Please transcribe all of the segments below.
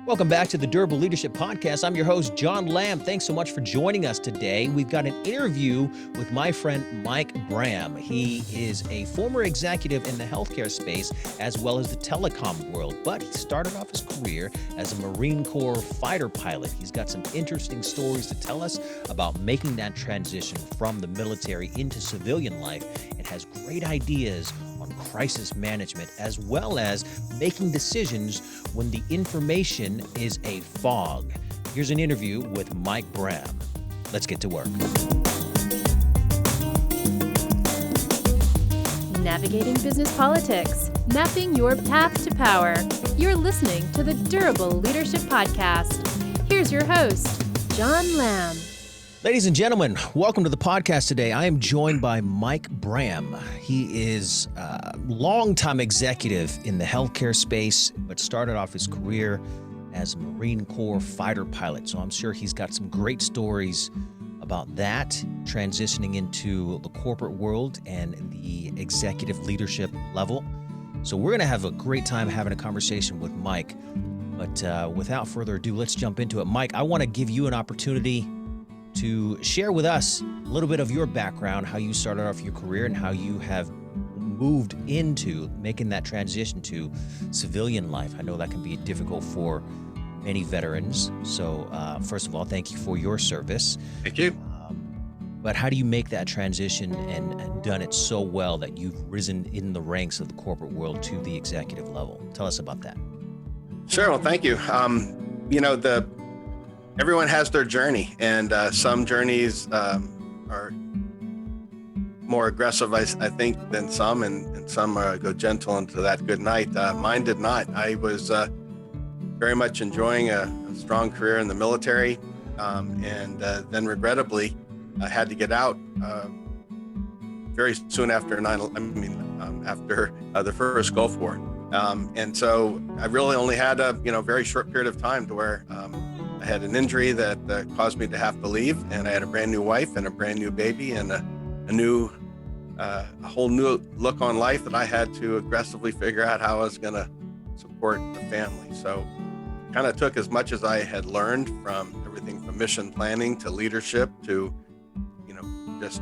Welcome back to the Durable Leadership Podcast. I'm your host, John Lamb. Thanks so much for joining us today. We've got an interview with my friend, Mike Braham. He is a former executive in the healthcare space as well as the telecom world, but he started off his career as a Marine Corps fighter pilot. He's got some interesting stories to tell us about making that transition from the military into civilian life, and has great ideas on crisis management as well as making decisions when the information is a fog. Here's an interview with Mike Braham. Let's get to work. Navigating business politics, mapping your path to power. You're listening to the Durable Leadership Podcast. Here's your host, John Lamb. Ladies and gentlemen, welcome to the podcast today. I am joined by Mike Braham. He is a longtime executive in the healthcare space, but started off his career as a Marine Corps fighter pilot. So I'm sure he's got some great stories about that, transitioning into the corporate world and the executive leadership level. So we're going to have a great time having a conversation with Mike. But without further ado, let's jump into it. Mike, I want to give you an opportunity to share with us a little bit of your background, how you started off your career and how you have moved into making that transition to civilian life. I know that can be difficult for many veterans. So first of all, thank you for your service. Thank you. But how do you make that transition and done it so well that you've risen in the ranks of the corporate world to the executive level? Tell us about that. Sure. Well, thank you. Everyone has their journey, and some journeys are more aggressive, I think, than some, and some go gentle into that good night. Mine did not. I was very much enjoying a strong career in the military, and then regrettably, I had to get out very soon after after the first Gulf War, and so I really only had a very short period of time to where I had an injury that caused me to have to leave, and I had a brand new wife and a brand new baby and a whole new look on life that I had to aggressively figure out how I was going to support the family. So kind of took as much as I had learned from everything from mission planning to leadership to, just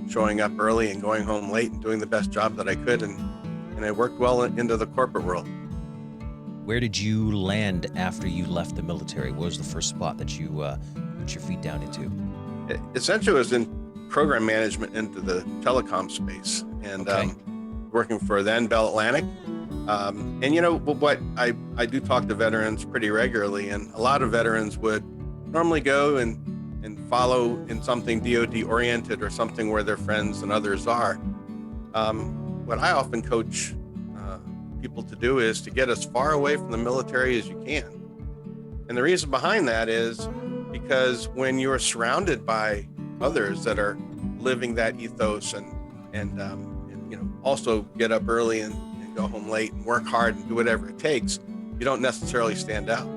showing up early and going home late and doing the best job that I could. And I worked well into the corporate world. Where did you land after you left the military? What was the first spot that you put your feet down into? Essentially, it was in program management into the telecom space, and working for then Bell Atlantic. What I do talk to veterans pretty regularly, and a lot of veterans would normally go and follow in something DoD oriented or something where their friends and others are. What I often coach people to do is to get as far away from the military as you can. And the reason behind that is because when you're surrounded by others that are living that ethos and also get up early and go home late and work hard and do whatever it takes, you don't necessarily stand out.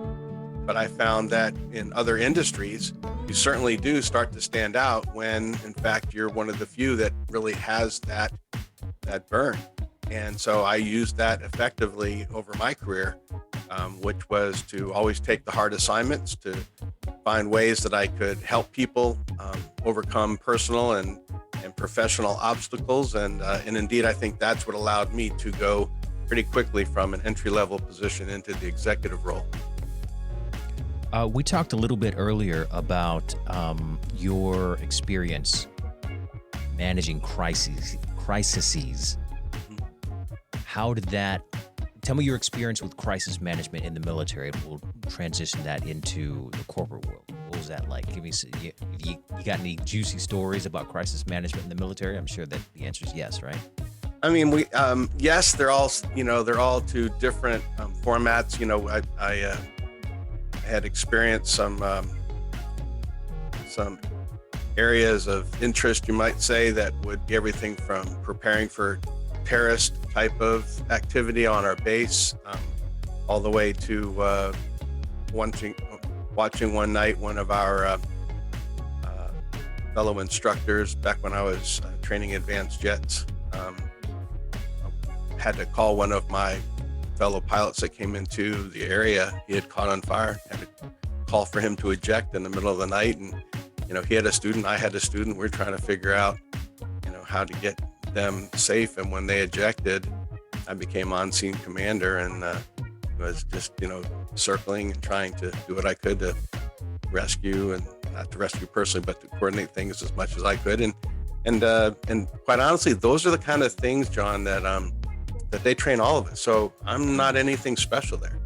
But I found that in other industries, you certainly do start to stand out when, in fact, you're one of the few that really has that burn. And so I used that effectively over my career, which was to always take the hard assignments, to find ways that I could help people overcome personal and professional obstacles. And indeed, I think that's what allowed me to go pretty quickly from an entry-level position into the executive role. We talked a little bit earlier about your experience managing crises. How did that, tell me your experience with crisis management in the military, and we'll transition that into the corporate world. What was that like? Give me, you got any juicy stories about crisis management in the military? I'm sure that the answer is yes, right? I mean, yes, they're all to different formats. I had experienced some areas of interest, you might say, that would be everything from preparing for terrorist type of activity on our base, all the way to watching one night one of our fellow instructors back when I was training advanced jets. Had to call one of my fellow pilots that came into the area. He had caught on fire, had to call for him to eject in the middle of the night. And, he had a student, I had a student. We're trying to figure out, how to get them safe. And when they ejected, I became on-scene commander and was just, circling and trying to do what I could to rescue, and not to rescue personally, but to coordinate things as much as I could. And quite honestly, those are the kind of things, John, that they train all of us. So I'm not anything special there.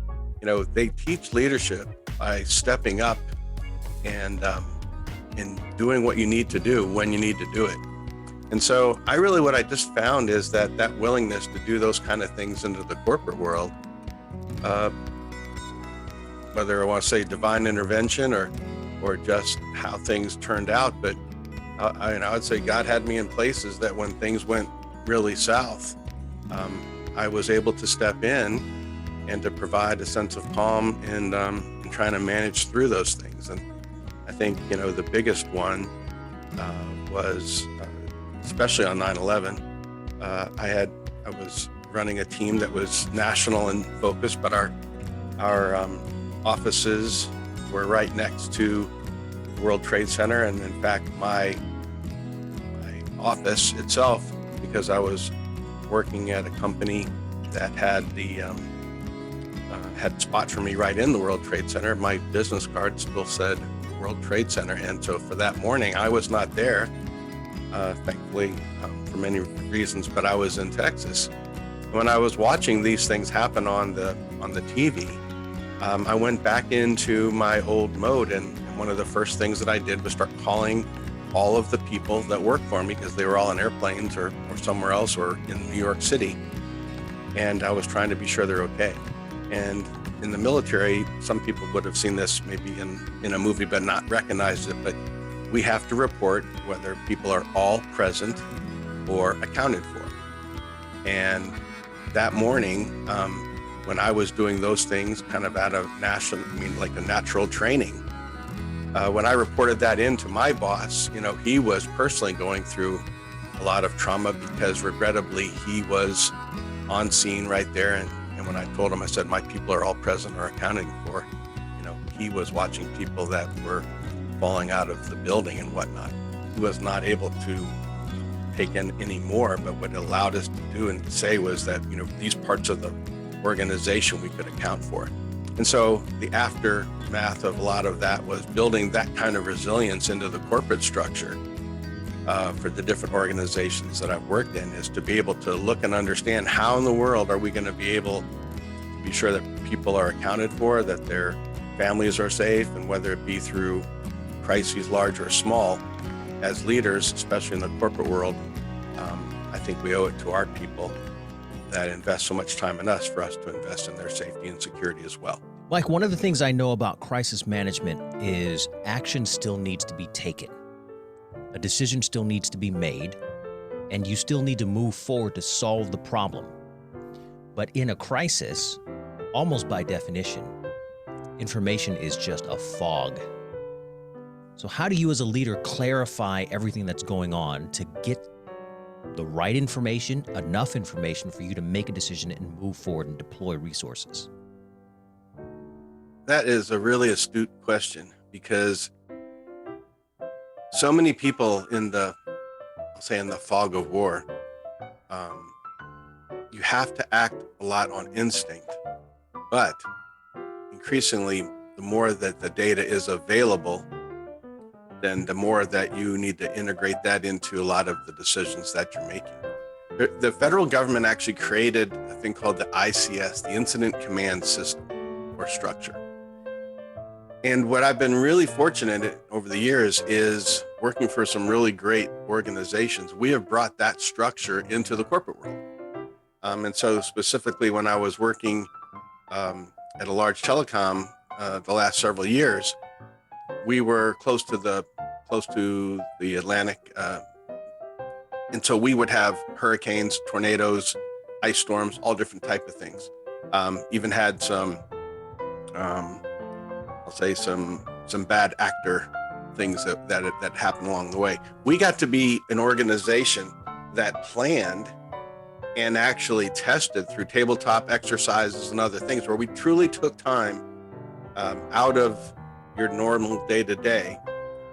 They teach leadership by stepping up and doing what you need to do when you need to do it. And so what I just found is that willingness to do those kind of things into the corporate world, whether I want to say divine intervention or just how things turned out, but I would say God had me in places that when things went really south, I was able to step in and to provide a sense of calm and trying to manage through those things. And I think, the biggest one was, especially on 9/11, I was running a team that was national in focus, but our offices were right next to the World Trade Center. And in fact, my office itself, because I was working at a company that had had spots for me right in the World Trade Center, my business card still said World Trade Center. And so for that morning, I was not there, thankfully, for many reasons, but I was in Texas. When I was watching these things happen on the TV, I went back into my old mode, and one of the first things that I did was start calling all of the people that worked for me, because they were all in airplanes or somewhere else or in New York City. And I was trying to be sure they're okay. And in the military, some people would have seen this maybe in a movie but not recognized it, but we have to report whether people are all present or accounted for. And that morning, when I was doing those things kind of out of like a natural training, when I reported that into my boss, he was personally going through a lot of trauma because regrettably he was on scene right there. And when I told him, I said, my people are all present or accounted for, he was watching people that were falling out of the building and whatnot. He was not able to take in any more, but what it allowed us to do and say was that, these parts of the organization we could account for. And so the aftermath of a lot of that was building that kind of resilience into the corporate structure for the different organizations that I've worked in, is to be able to look and understand how in the world are we going to be able to be sure that people are accounted for, that their families are safe, and whether it be through crises large or small, as leaders, especially in the corporate world, I think we owe it to our people that invest so much time in us for us to invest in their safety and security as well. Mike, one of the things I know about crisis management is action still needs to be taken. A decision still needs to be made, and you still need to move forward to solve the problem. But in a crisis, almost by definition, information is just a fog. So how do you as a leader clarify everything that's going on to get the right information, enough information for you to make a decision and move forward and deploy resources? That is a really astute question, because so many people in the fog of war, you have to act a lot on instinct, but increasingly, the more that the data is available, then the more that you need to integrate that into a lot of the decisions that you're making. The federal government actually created a thing called the ICS, the Incident Command System or structure. And what I've been really fortunate over the years is working for some really great organizations. We have brought that structure into the corporate world. And so specifically when I was working at a large telecom the last several years, we were close to the Atlantic. And so we would have hurricanes, tornadoes, ice storms, all different type of things. Even had some, I'll say some bad actor things that happened along the way. We got to be an organization that planned and actually tested through tabletop exercises and other things where we truly took time out of your normal day-to-day,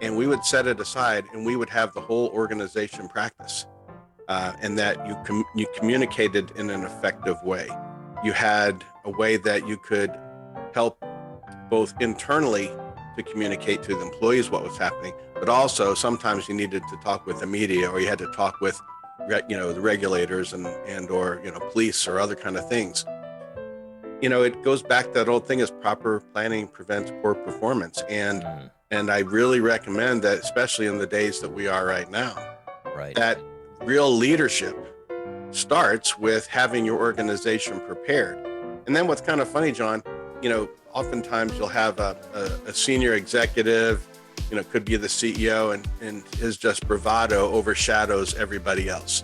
and we would set it aside and we would have the whole organization practice, and that you communicated in an effective way. You had a way that you could help both internally to communicate to the employees what was happening, but also sometimes you needed to talk with the media, or you had to talk with the regulators and or police or other kind of things. It goes back to that old thing, is proper planning prevents poor performance. And I really recommend that, especially in the days that we are right now, that real leadership starts with having your organization prepared. And then what's kind of funny, John, oftentimes you'll have a senior executive, could be the CEO, and his just bravado overshadows everybody else.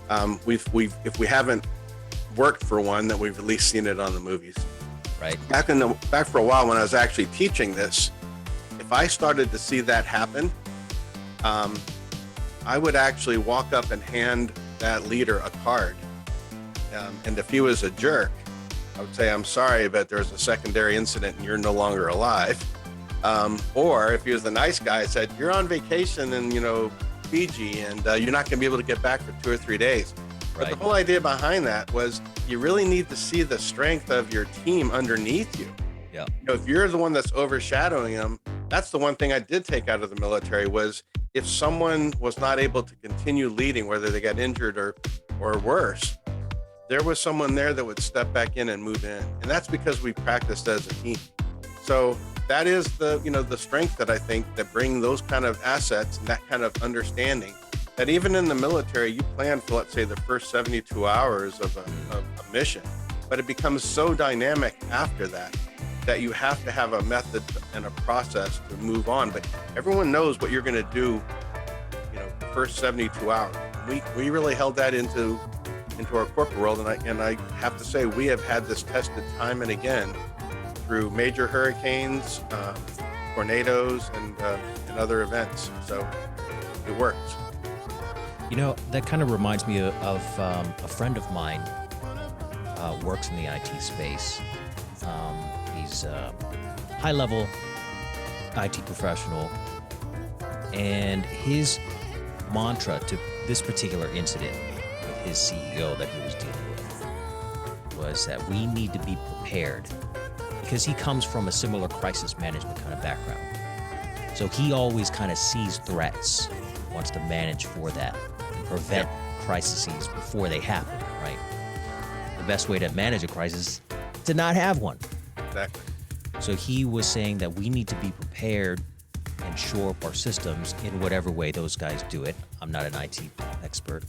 If we haven't worked for one, then we've at least seen it on the movies. Right. Back for a while when I was actually teaching this, if I started to see that happen, I would actually walk up and hand that leader a card. And if he was a jerk, I would say, "I'm sorry, but there's a secondary incident and you're no longer alive." Or if he was the nice guy, I said, "You're on vacation in Fiji, and you're not going to be able to get back for 2 or 3 days." But the whole idea behind that was you really need to see the strength of your team underneath you. Yeah. If you're the one that's overshadowing them, that's the one thing I did take out of the military, was if someone was not able to continue leading, whether they got injured or worse, there was someone there that would step back in and move in. And that's because we practiced as a team. So that is the strength that I think that bring those kind of assets and that kind of understanding, that even in the military, you plan for, let's say, the first 72 hours of a mission, but it becomes so dynamic after that you have to have a method and a process to move on. But everyone knows what you're going to do, the first 72 hours. We really held that into our corporate world, and I have to say, we have had this tested time and again through major hurricanes, tornadoes, and other events. So it works. That kind of reminds me of a friend of mine works in the IT space. He's a high-level IT professional, and his mantra to this particular incident with his CEO that he was dealing with was that we need to be prepared, because he comes from a similar crisis management kind of background. So he always kind of sees threats, wants to manage for that, and prevent crises before they happen, right? The best way to manage a crisis is to not have one. Exactly. So he was saying that we need to be prepared and shore up our systems in whatever way those guys do it. I'm not an IT expert.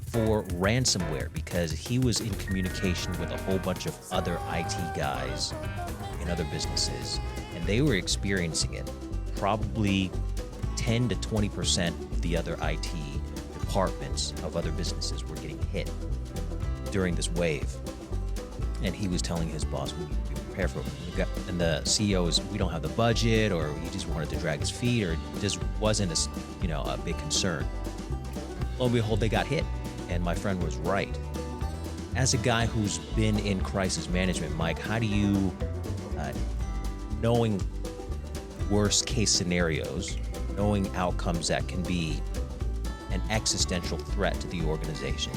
For ransomware, because he was in communication with a whole bunch of other IT guys in other businesses, and they were experiencing it. Probably 10 to 20% of the other IT departments of other businesses were getting hit during this wave. And he was telling his boss, we need to be prepared for it. And the CEO is, we don't have the budget, or he just wanted to drag his feet, or it just wasn't a big concern. Lo and behold, they got hit. And my friend was right. As a guy who's been in crisis management, Mike, how do you, knowing worst case scenarios, knowing outcomes that can be an existential threat to the organization,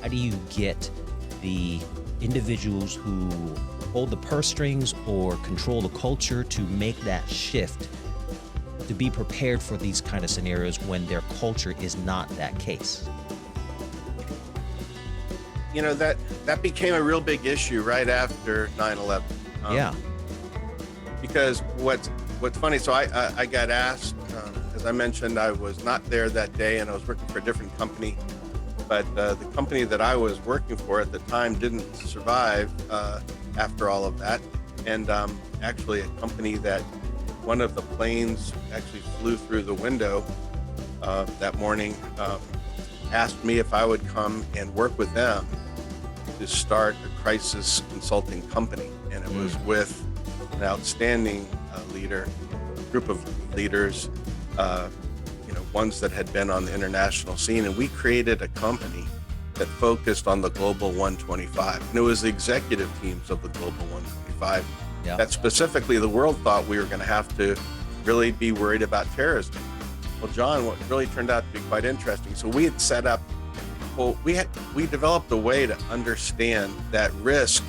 how do you get the individuals who hold the purse strings or control the culture to make that shift, to be prepared for these kind of scenarios when their culture is not that case? That became a real big issue right after 9/11. Because what's funny, so I got asked, as I mentioned, I was not there that day, and I was working for a different company. But the company that I was working for at the time didn't survive after all of that. And actually a company that one of the planes actually flew through the window that morning asked me if I would come and work with them to start a crisis consulting company. And it was with an outstanding group of leaders, ones that had been on the international scene. And we created a company that focused on the Global 125. And it was the executive teams of the Global 125 that specifically the world thought we were going to have to really be worried about terrorism. Well, John, what really turned out to be quite interesting. So we had set up, we developed a way to understand that risk,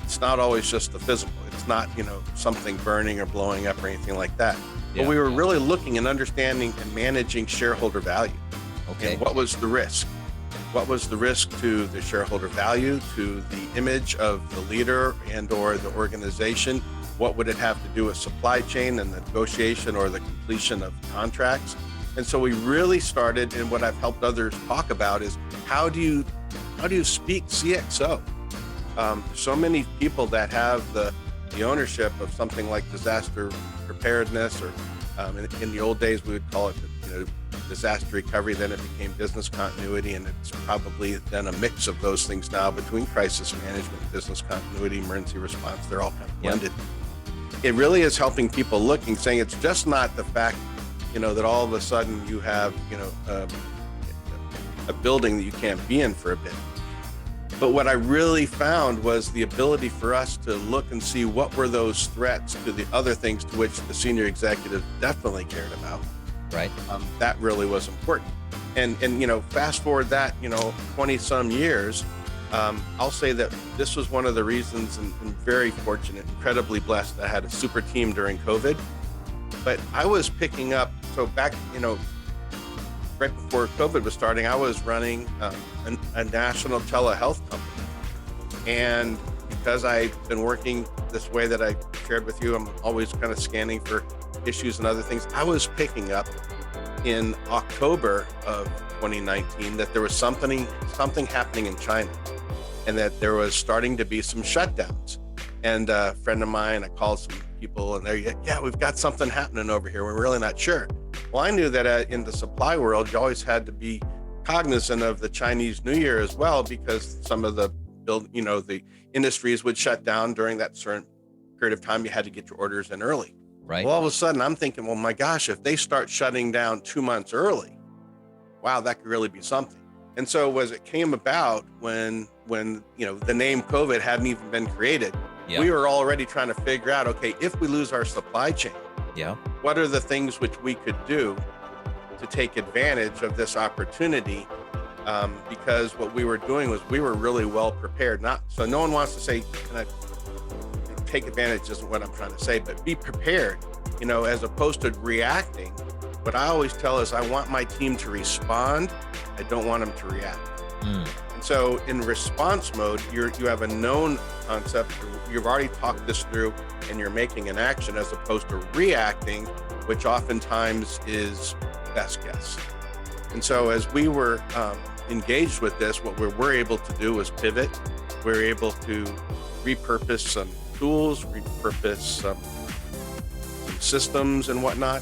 it's not always just the physical. It's not, something burning or blowing up or anything like that. But we were really looking and understanding and managing shareholder value. Okay. And what was the risk? What was the risk to the shareholder value, to the image of the leader and or the organization? What would it have to do with supply chain and the negotiation or the completion of contracts? And so we really started, and what I've helped others talk about is how do you speak CXO? There's so many people that have the ownership of something like disaster preparedness, or in the old days we would call it disaster recovery. Then it became business continuity, and it's probably then a mix of those things now between crisis management, business continuity, emergency response. They're all kind of blended. It really is helping people looking, saying it's just not the fact, that all of a sudden you have, a building that you can't be in for a bit. But what I really found was the ability for us to look and see what were those threats to the other things to which the senior executive definitely cared about. Right. That really was important. And fast forward that, 20 some years, I'll say that this was one of the reasons, and very fortunate, incredibly blessed, that I had a super team during COVID. But I was picking up, so back, right before COVID was starting, I was running a national telehealth company. And because I've been working this way that I shared with you, I'm always kind of scanning for issues and other things. I was picking up in October of 2019 that there was something happening in China, and that there was starting to be some shutdowns. And a friend of mine, I called some people, and they're, we've got something happening over here. We're really not sure. Well, I knew that in the supply world, you always had to be cognizant of the Chinese New Year as well, because some of the the industries would shut down during that certain period of time. You had to get your orders in early. Right. Well, all of a sudden, I'm thinking, well, my gosh, if they start shutting down 2 months early, wow, that could really be something. And so as it came about, when the name COVID hadn't even been created, we were already trying to figure out, okay, if we lose our supply chain, what are the things which we could do to take advantage of this opportunity? Because what we were doing was we were really well prepared. So no one wants to say, take advantage isn't what I'm trying to say, but be prepared, as opposed to reacting. What I always tell is I want my team to respond. I don't want them to react. And so in response mode, you have a known concept. You've already talked this through and you're making an action, as opposed to reacting, which oftentimes is best guess. And so as we were engaged with this, what we were able to do was pivot. We were able to repurpose some tools, repurpose some systems and whatnot,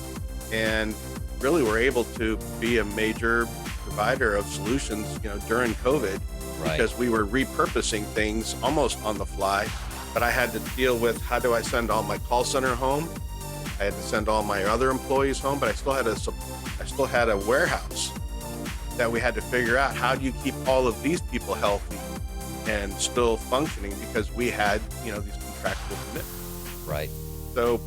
and really were able to be a major provider of solutions, during COVID, because we were repurposing things almost on the fly. But I had to deal with, how do I send all my call center home? I had to send all my other employees home, but I still had a warehouse that we had to figure out, how do you keep all of these people healthy and still functioning, because we had, these contractual commitments. Right. So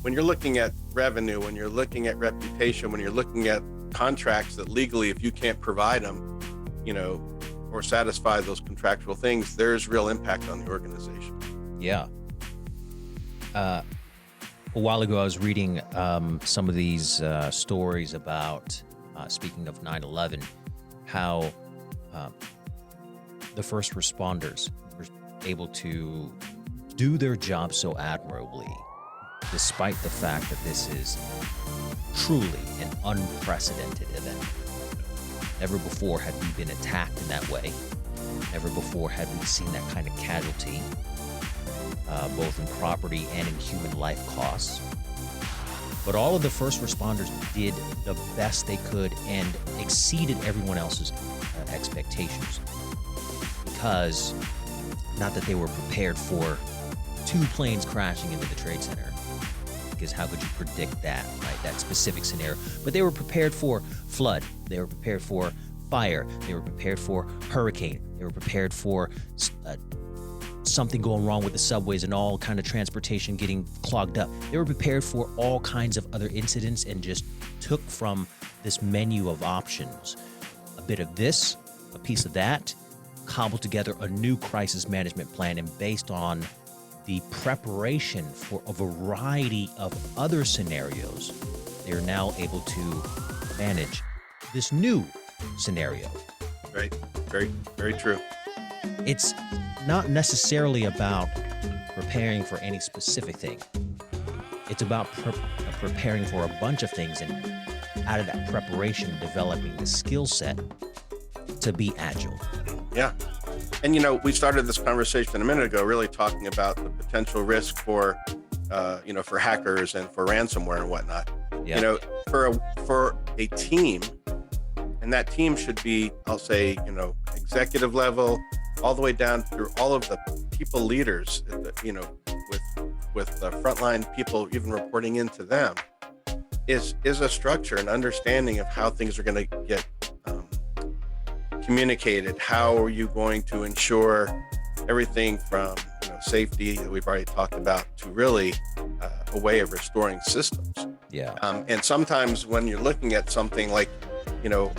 when you're looking at revenue, when you're looking at reputation, when you're looking at contracts that legally, if you can't provide them, or satisfy those contractual things, there's real impact on the organization. Yeah. A while ago, I was reading some of these stories about, speaking of 9/11, how the first responders were able to do their job so admirably, despite the fact that this is truly an unprecedented event. Never before had we been attacked in that way. Never before had we seen that kind of casualty, both in property and in human life costs. But all of the first responders did the best they could and exceeded everyone else's expectations. Because, not that they were prepared for 2 planes crashing into the Trade Center, because how could you predict that, right? That specific scenario. But they were prepared for flood. They were prepared for fire. They were prepared for hurricane. They were prepared for something going wrong with the subways and all kind of transportation getting clogged up. They were prepared for all kinds of other incidents and just took from this menu of options a bit of this, a piece of that, cobbled together a new crisis management plan, and based on the preparation for a variety of other scenarios, they are now able to manage this new scenario. Right. Very, very true. It's not necessarily about preparing for any specific thing. It's about preparing for a bunch of things, and out of that preparation, developing the skill set to be agile. Yeah. And, we started this conversation a minute ago, really talking about the potential risk for, for hackers and for ransomware and whatnot. Yeah. For a team, and that team should be, I'll say, executive level, all the way down through all of the people leaders, with the frontline people even reporting into them, is a structure, an understanding of how things are going to get communicated. How are you going to ensure everything from safety that we've already talked about to really a way of restoring systems. Yeah. And sometimes when you're looking at something like,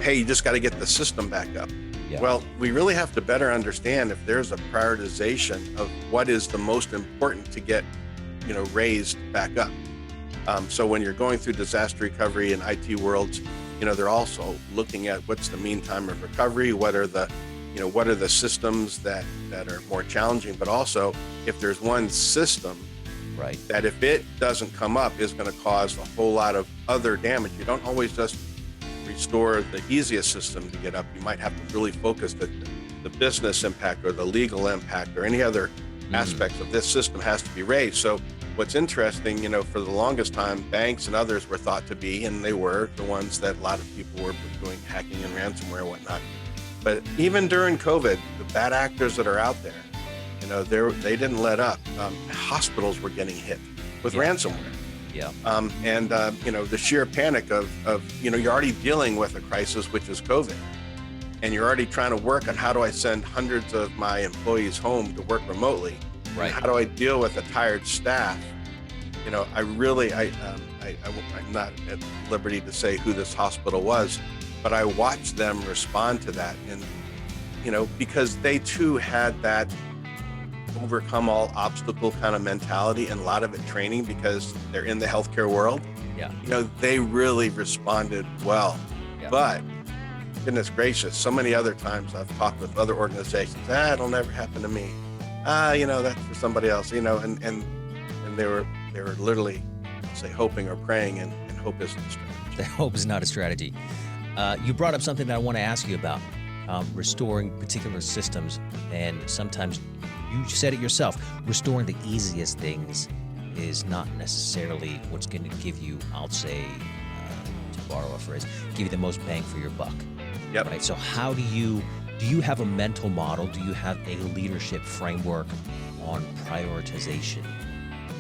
hey, you just got to get the system back up. Yeah. Well, we really have to better understand if there's a prioritization of what is the most important to get, raised back up. So when you're going through disaster recovery and IT worlds, they're also looking at what's the mean time of recovery, what are the systems that are more challenging, but also if there's one system right, that if it doesn't come up is going to cause a whole lot of other damage. You don't always just restore the easiest system to get up. You might have to really focus the business impact or the legal impact or any other aspects of this system has to be raised. So what's interesting, for the longest time, banks and others were thought to be, and they were the ones that a lot of people were doing hacking and ransomware and whatnot. But even during COVID, the bad actors that are out there, they didn't let up. Hospitals were getting hit with ransomware. Yeah. The sheer panic of you're already dealing with a crisis, which is COVID, and you're already trying to work on how do I send hundreds of my employees home to work remotely. Right. How do I deal with a tired staff? I'm not at liberty to say who this hospital was, but I watched them respond to that. And, because they too had that overcome all obstacle kind of mentality, and a lot of it training because they're in the healthcare world. Yeah. They really responded well. Yeah. But goodness gracious, so many other times I've talked with other organizations, it'll never happen to me. That's for somebody else, and they were literally, say, hoping or praying, and hope isn't a strategy. Hope is not a strategy. You brought up something that I want to ask you about, restoring particular systems, and sometimes you said it yourself, restoring the easiest things is not necessarily what's going to give you, I'll say, to borrow a phrase, give you the most bang for your buck. Yep. Right. So how do you have a mental model? Do you have a leadership framework on prioritization?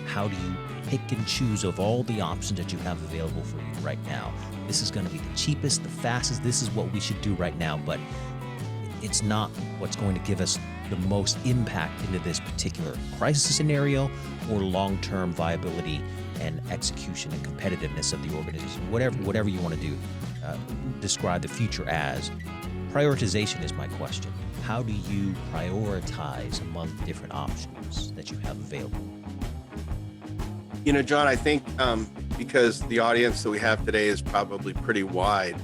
How do you pick and choose of all the options that you have available for you right now? This is going to be the cheapest, the fastest. This is what we should do right now, but it's not what's going to give us the most impact into this particular crisis scenario or long-term viability and execution and competitiveness of the organization. Whatever you want to do, describe the future as. Prioritization is my question. How do you prioritize among the different options that you have available? John, I think because the audience that we have today is probably pretty wide,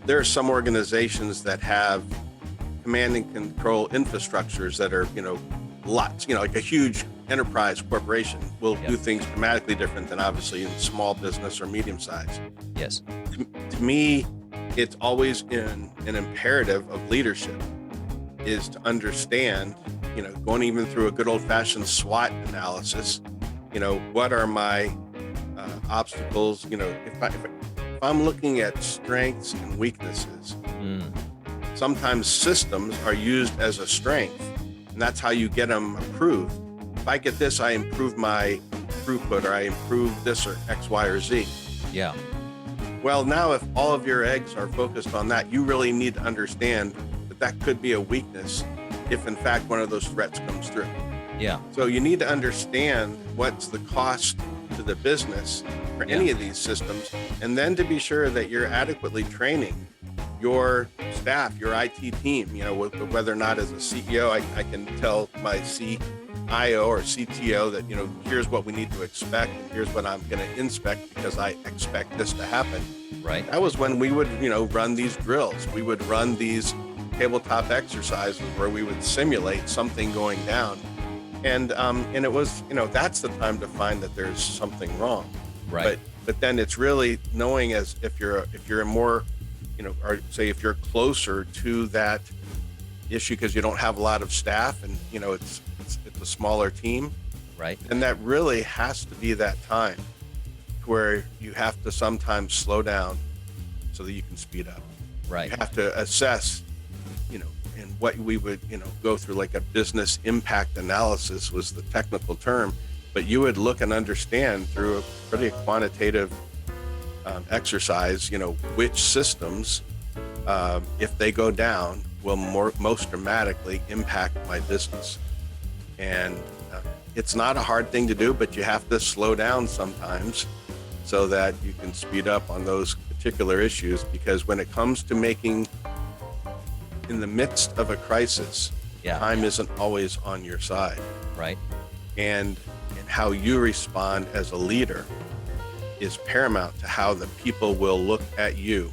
there are some organizations that have command and control infrastructures that are, lots, like a huge enterprise corporation will do things dramatically different than obviously in small business or medium size. Yes. To me, it's always an imperative of leadership is to understand, going even through a good old fashioned SWOT analysis, what are my obstacles, if I'm looking at strengths and weaknesses, sometimes systems are used as a strength, and that's how you get them approved. If I get this, I improve my throughput, or I improve this, or X, Y, or Z. Yeah. Well, now if all of your eggs are focused on that, you really need to understand that that could be a weakness if in fact one of those threats comes through. Yeah. So you need to understand what's the cost to the business for any of these systems, and then to be sure that you're adequately training your staff, your IT team, whether or not as a CEO, I can tell my CIO or CTO that, here's what we need to expect and here's what I'm going to inspect because I expect this to happen. Right. That was when we would, run these drills. We would run these tabletop exercises where we would simulate something going down. And it was, that's the time to find that there's something wrong. Right. But then it's really knowing as if you're more, or say if you're closer to that issue because you don't have a lot of staff and, it's a smaller team. Right. And that really has to be that time where you have to sometimes slow down so that you can speed up. Right. You have to assess, and what we would, go through like a business impact analysis was the technical term, but you would look and understand through a pretty quantitative exercise, which systems, if they go down, will most dramatically impact my business. And it's not a hard thing to do, but you have to slow down sometimes so that you can speed up on those particular issues, because when it comes to making in the midst of a crisis, time isn't always on your side. Right. And how you respond as a leader is paramount to how the people will look at you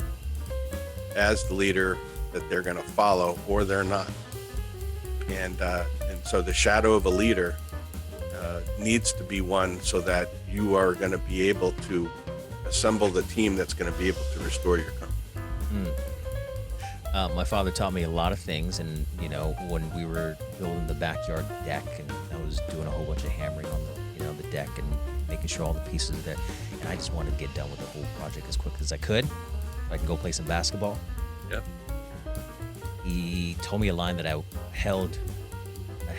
as the leader that they're going to follow or they're not. And so the shadow of a leader needs to be one so that you are going to be able to assemble the team that's going to be able to restore your company. My father taught me a lot of things, and when we were building the backyard deck, and I was doing a whole bunch of hammering on the deck and making sure all the pieces are there, and I just wanted to get done with the whole project as quick as I could, so I can go play some basketball. Yep. He told me a line that I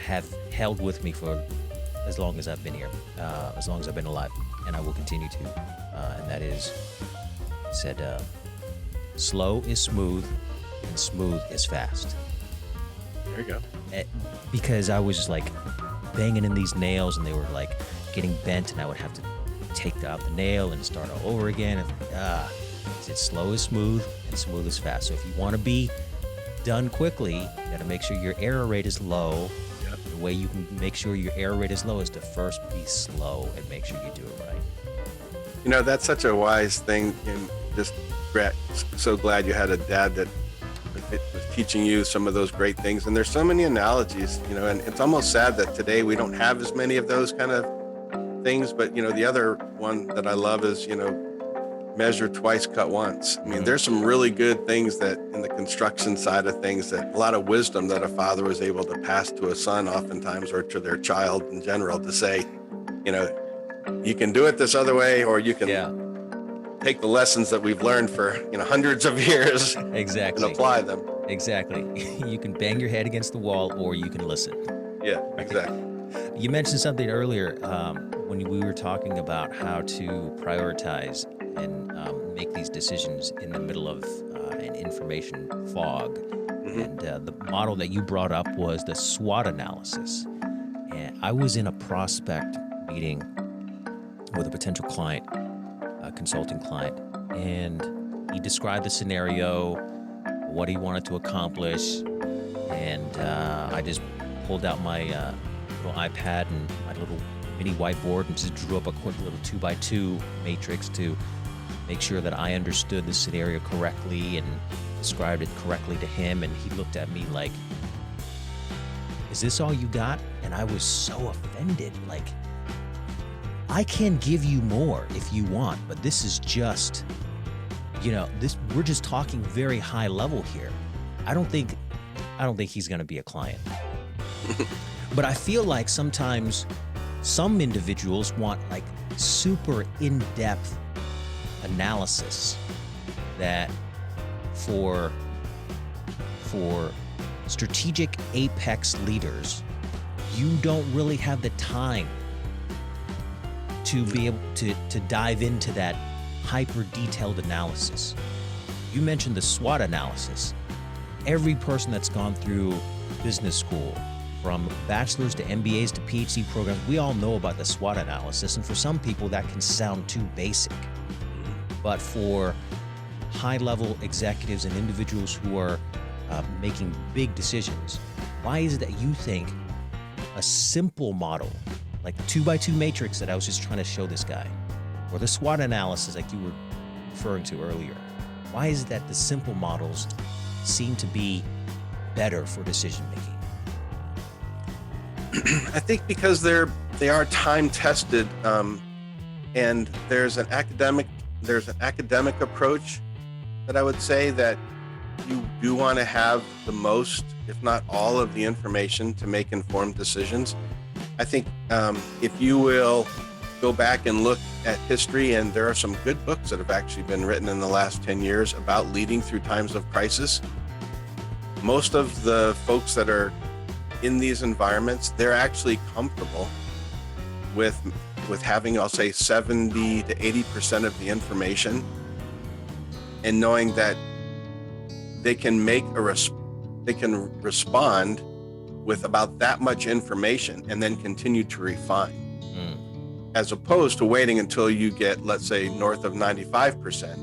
have held with me for as long as I've been here, as long as I've been alive, and I will continue to, and that is, he said, slow is smooth, and smooth is fast. There you go. Because I was just like banging in these nails and they were like getting bent, and I would have to take out the nail and start all over again. And he said slow is smooth and smooth is fast. So if you want to be done quickly, you got to make sure your error rate is low. Yep. The way you can make sure your error rate is low is to first be slow and make sure you do it right. That's such a wise thing, and just so glad you had a dad that was teaching you some of those great things. And there's so many analogies, and it's almost sad that today we don't have as many of those kind of things. But, the other one that I love is, measure twice, cut once. I mean, there's some really good things that in the construction side of things, that a lot of wisdom that a father was able to pass to a son oftentimes, or to their child in general, to say, you can do it this other way, or you can take the lessons that we've learned for hundreds of years exactly and apply them. Exactly. You can bang your head against the wall, or you can listen. Yeah, exactly. You mentioned something earlier when we were talking about how to prioritize and make these decisions in the middle of an information fog. Mm-hmm. And the model that you brought up was the SWOT analysis. And I was in a prospect meeting with a potential client, a consulting client, and he described the scenario, what he wanted to accomplish, and I just pulled out my little iPad and my little mini whiteboard and just drew up a quick little 2x2 matrix to make sure that I understood the scenario correctly and described it correctly to him. And he looked at me like, is this all you got? And I was so offended. Like, I can give you more if you want, but this is just, we're just talking very high level here. I don't think he's going to be a client. But I feel like sometimes some individuals want like super in-depth analysis that for strategic apex leaders, you don't really have the time to be able to dive into that hyper detailed analysis. You mentioned the SWOT analysis. Every person that's gone through business school, from bachelor's to MBAs to PhD programs, we all know about the SWOT analysis. And for some people, that can sound too basic. But for high-level executives and individuals who are making big decisions, why is it that you think a simple model, like the 2x2 matrix that I was just trying to show this guy, or the SWOT analysis like you were referring to earlier, why is it that the simple models seem to be better for decision making? I think because they are time tested, and there's an academic approach that I would say that you do want to have the most, if not all, of the information to make informed decisions. I think if you will go back and look at history, and there are some good books that have actually been written in the last 10 years about leading through times of crisis. Most of the folks that are in these environments, they're actually comfortable with having, I'll say, 70 to 80% of the information, and knowing that they can respond with about that much information and then continue to refine, as opposed to waiting until you get, let's say, north of 95%.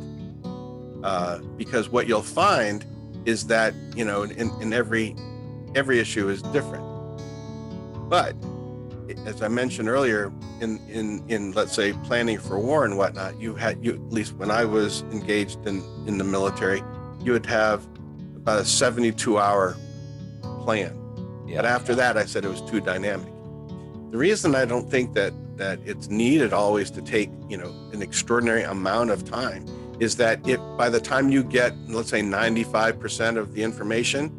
Because what you'll find is that, in every issue is different. But as I mentioned earlier, in let's say planning for war and whatnot, you at least when I was engaged in the military, you would have about a 72-hour plan. But after that, I said it was too dynamic. The reason I don't think that it's needed always to take, an extraordinary amount of time is that if by the time you get, let's say, 95% of the information,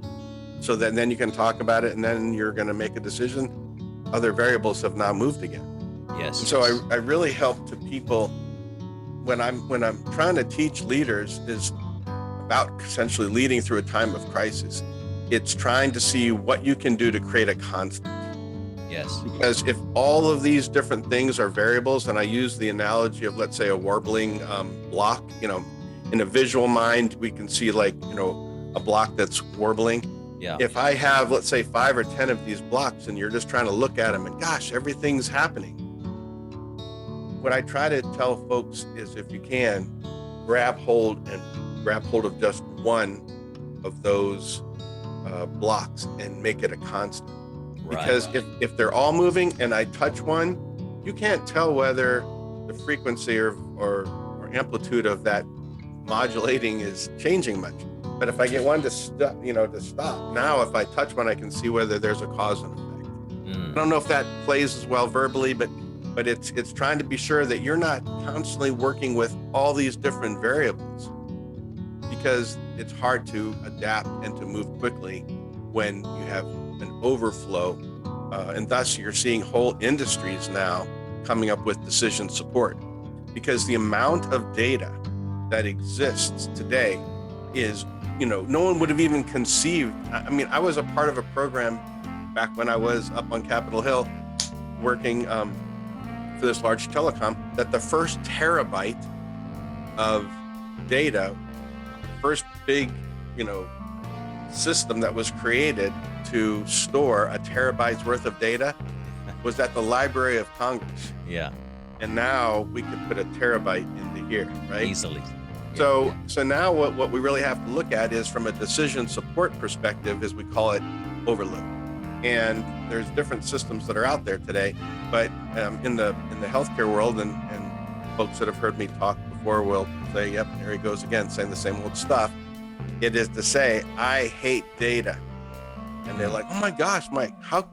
so that then you can talk about it and then you're going to make a decision, other variables have now moved again. Yes. And so I really help to people when I'm trying to teach leaders is about essentially leading through a time of crisis. It's trying to see what you can do to create a constant. Yes. Because if all of these different things are variables, and I use the analogy of, let's say, a warbling block, in a visual mind, we can see a block that's warbling. Yeah. If I have, let's say, 5 or 10 of these blocks and you're just trying to look at them and gosh, everything's happening. What I try to tell folks is, if you can, grab hold of just one of those blocks and make it a constant. Because if they're all moving and I touch one, you can't tell whether the frequency or amplitude of that modulating is changing much. But if I get one to stop, now if I touch one, I can see whether there's a cause and effect. I don't know if that plays as well verbally, but it's trying to be sure that you're not constantly working with all these different variables, because it's hard to adapt and to move quickly when you have an overflow, and thus you're seeing whole industries now coming up with decision support, because the amount of data that exists today is, no one would have even conceived. I mean, I was a part of a program back when I was up on Capitol Hill working for this large telecom, that the first terabyte of data, first big, system that was created to store a terabyte's worth of data was at the Library of Congress. Yeah. And now we can put a terabyte into here, right? Easily. So now what we really have to look at is, from a decision support perspective, as we call it, overload. And there's different systems that are out there today, but in the healthcare world, and folks that have heard me talk before will say, yep, there he goes again, saying the same old stuff. It is to say, I hate data. And they're like, oh my gosh, Mike, how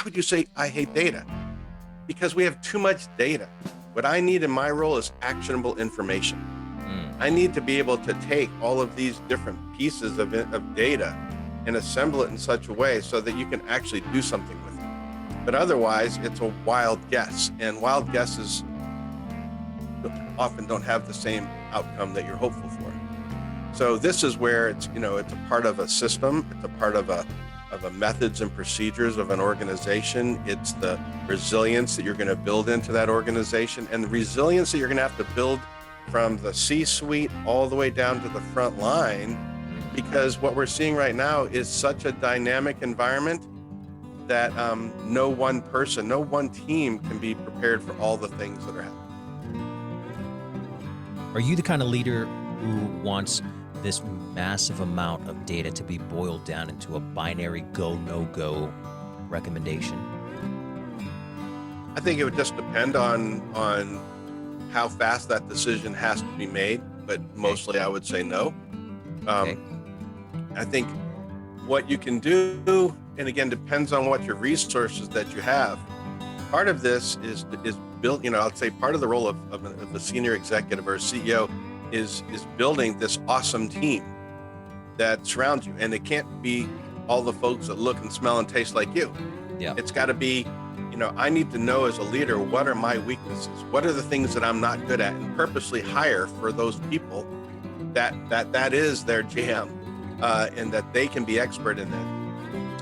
would you say I hate data? Because we have too much data. What I need in my role is actionable information. I need to be able to take all of these different pieces of data and assemble it in such a way so that you can actually do something with it. But otherwise, it's a wild guess. And wild guesses often don't have the same outcome that you're hopeful for. So this is where it's a part of a system. It's a part of a methods and procedures of an organization. It's the resilience that you're going to build into that organization, and the resilience that you're going to have to build from the C-suite all the way down to the front line, because what we're seeing right now is such a dynamic environment that no one person, no one team can be prepared for all the things that are happening. Are you the kind of leader who wants this massive amount of data to be boiled down into a binary go, no-go recommendation? I think it would just depend on how fast that decision has to be made, but mostly I would say no. Okay. I think what you can do, and again, depends on what your resources that you have. Part of this is built, I'd say part of the role of the senior executive or CEO is building this awesome team that surrounds you. And it can't be all the folks that look and smell and taste like you. Yeah. It's got to be, I need to know as a leader, what are my weaknesses? What are the things that I'm not good at? And purposely hire for those people that is their jam, and that they can be expert in that,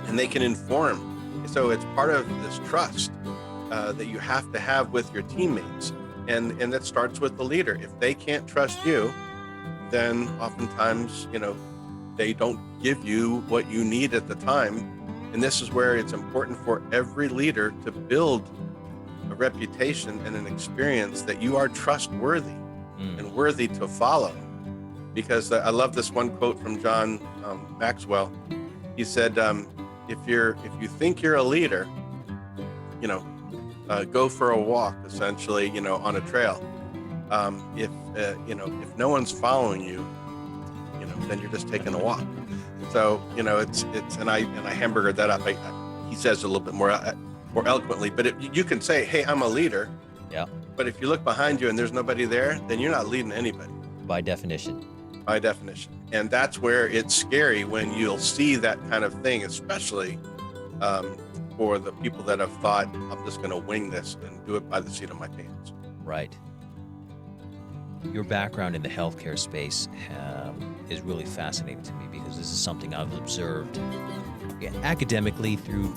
and they can inform. So it's part of this trust that you have to have with your teammates, and that starts with the leader. If they can't trust you, then oftentimes they don't give you what you need at the time. And this is where it's important for every leader to build a reputation and an experience that you are trustworthy and worthy to follow. Because I love this one quote from John Maxwell. He said, if you think you're a leader, go for a walk, essentially, on a trail. If no one's following you, then you're just taking a walk. So, it's and I hamburgered that up. He says it a little bit more eloquently, but you can say, hey, I'm a leader. Yeah. But if you look behind you and there's nobody there, then you're not leading anybody. By definition. And that's where it's scary when you'll see that kind of thing, especially for the people that have thought, I'm just going to wing this and do it by the seat of my pants. Right. Your background in the healthcare space is really fascinating to me, because this is something I've observed academically through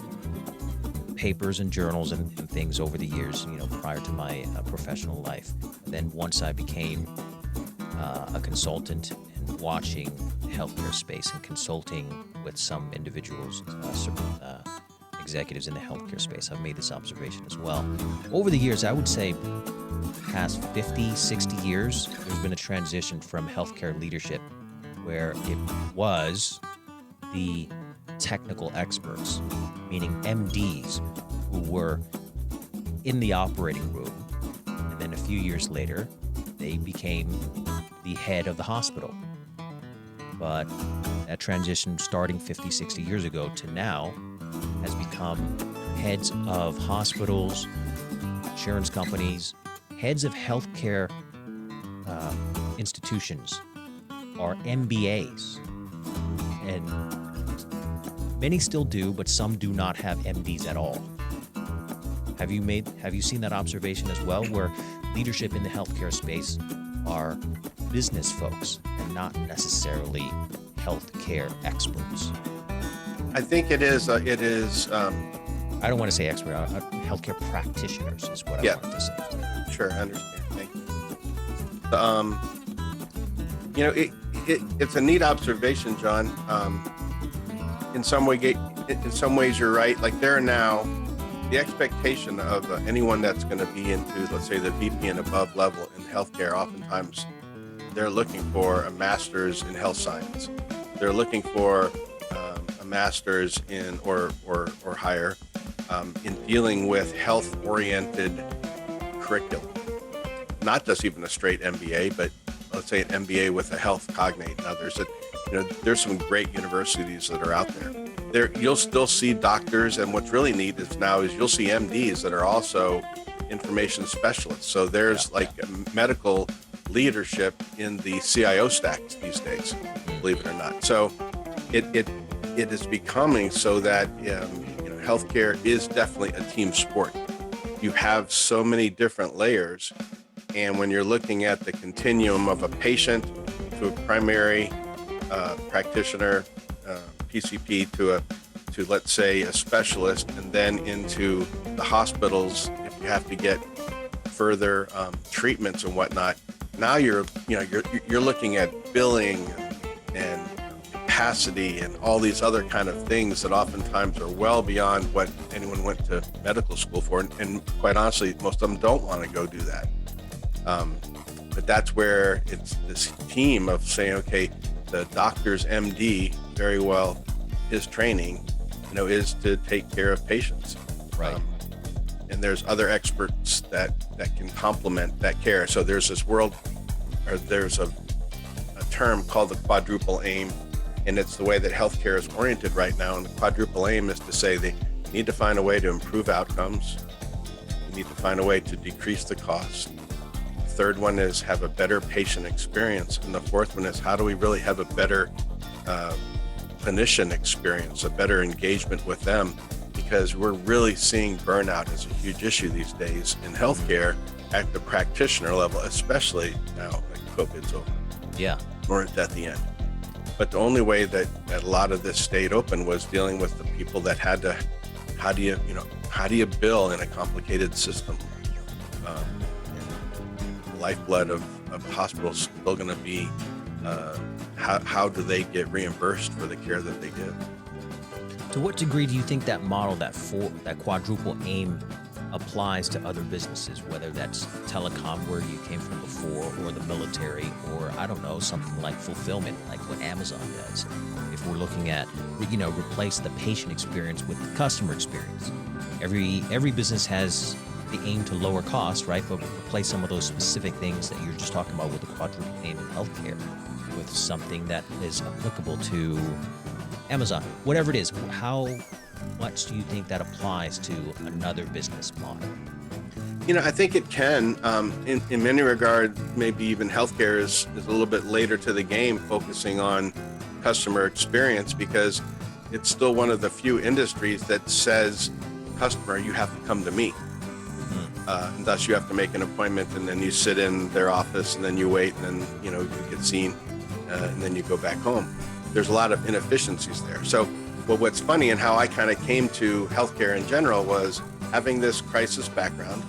papers and journals and things over the years, prior to my professional life. Then once I became a consultant and watching the healthcare space and consulting with some individuals, executives in the healthcare space, I've made this observation as well. Over the years, I would say past 50, 60 years, there's been a transition from healthcare leadership where it was the technical experts, meaning MDs, who were in the operating room. And then a few years later, they became the head of the hospital. But that transition starting 50, 60 years ago to now has become heads of hospitals, insurance companies, heads of healthcare institutions are MBAs. And many still do, but some do not have MDs at all. Have you seen that observation as well, where leadership in the healthcare space are business folks and not necessarily healthcare experts? I think it is. I don't want to say expert. Healthcare practitioners is what I wanted to say. Sure, I understand. Thank you. It's a neat observation, John. In some ways, you're right. Like, there are now the expectation of anyone that's going to be into, let's say, the VP and above level in healthcare. Oftentimes, they're looking for a master's in health science. They're looking for a master's in or higher in dealing with health-oriented curriculum. Not just even a straight MBA, but let's say an MBA with a health cognate. Now, there's some great universities that are out there. You'll still see doctors, and what's really neat is you'll see MDs that are also information specialists. So there's medical leadership in the CIO stacks these days, believe it or not. So it is becoming so that healthcare is definitely a team sport. You have so many different layers, and when you're looking at the continuum of a patient to a primary practitioner, PCP to let's say a specialist, and then into the hospitals, if you have to get further treatments and whatnot, now you're looking at billing and capacity and all these other kind of things that oftentimes are well beyond what anyone went to medical school for. And quite honestly, most of them don't want to go do that. But that's where it's this team of saying, okay, the doctor's MD, very well, his training, is to take care of patients. Right. And there's other experts that can complement that care. So there's a term called the quadruple aim, and it's the way that healthcare is oriented right now. And the quadruple aim is to say they need to find a way to improve outcomes. We need to find a way to decrease the cost. The third one is have a better patient experience. And the fourth one is how do we really have a better clinician experience, a better engagement with them, because we're really seeing burnout as a huge issue these days in healthcare at the practitioner level, especially now that COVID's over. Yeah. Or it's at the end. But the only way that a lot of this stayed open was dealing with the people that had to, how do you bill in a complicated system? The lifeblood of hospitals still going to be how do they get reimbursed for the care that they give? To what degree do you think that model, that quadruple aim, applies to other businesses, whether that's telecom, where you came from before, or the military, or I don't know, something like fulfillment, like what Amazon does? If we're looking at, replace the patient experience with the customer experience. Every business has the aim to lower costs, right? But replace some of those specific things that you're just talking about with the quadruple aim in healthcare with something that is applicable to Amazon, whatever it is. How much do you think that applies to another business model? I think it can. In many regards, maybe even healthcare is a little bit later to the game, focusing on customer experience, because it's still one of the few industries that says, customer, you have to come to me. And thus you have to make an appointment, and then you sit in their office, and then you wait, and then you get seen, and then you go back home. There's a lot of inefficiencies there. So, what's funny and how I kind of came to healthcare in general was having this crisis background,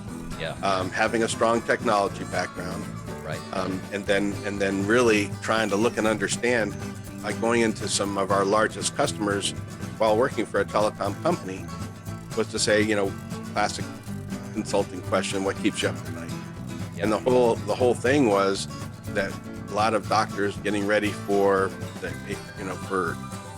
having a strong technology background, right, and then really trying to look and understand, like going into some of our largest customers while working for a telecom company, was to say, classic consulting question, what keeps you up at night? And the whole thing was that a lot of doctors getting ready for